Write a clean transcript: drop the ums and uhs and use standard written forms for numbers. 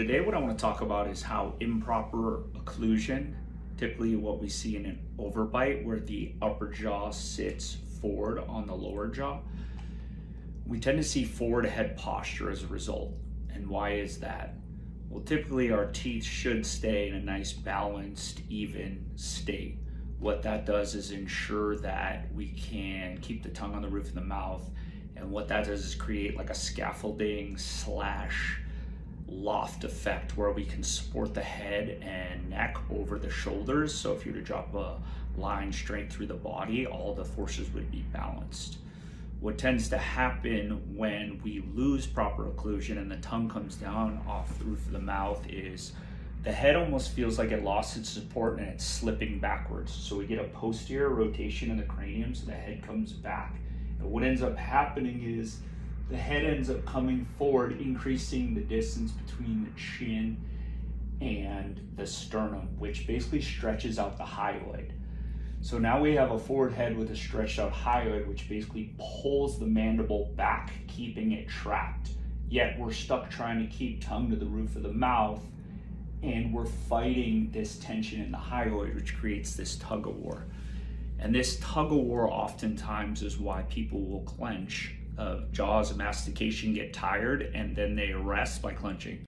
today what I want to talk about is how improper occlusion, typically what we see in an overbite where the upper jaw sits forward on the lower jaw, we tend to see forward head posture as a result. And why is that? Well, typically our teeth should stay in a nice balanced, even state. What that does is ensure that we can keep the tongue on the roof of the mouth, and what that does is create like a scaffolding slash loft effect where we can support the head and neck over the shoulders. So if you were to drop a line straight through the body, all the forces would be balanced. What tends to happen when we lose proper occlusion and the tongue comes down off the roof of the mouth is the head almost feels like it lost its support and it's slipping backwards. So we get a posterior rotation in the cranium, so the head comes back. And what ends up happening is the head ends up coming forward, increasing the distance between the chin and the sternum, which basically stretches out the hyoid. So now we have a forward head with a stretched out hyoid, which basically pulls the mandible back, keeping it trapped. Yet we're stuck trying to keep tongue to the roof of the mouth, and we're fighting this tension in the hyoid, which creates this tug of war. And this tug of war oftentimes is why people will clench. Jaws and mastication get tired and then they arrest by clenching.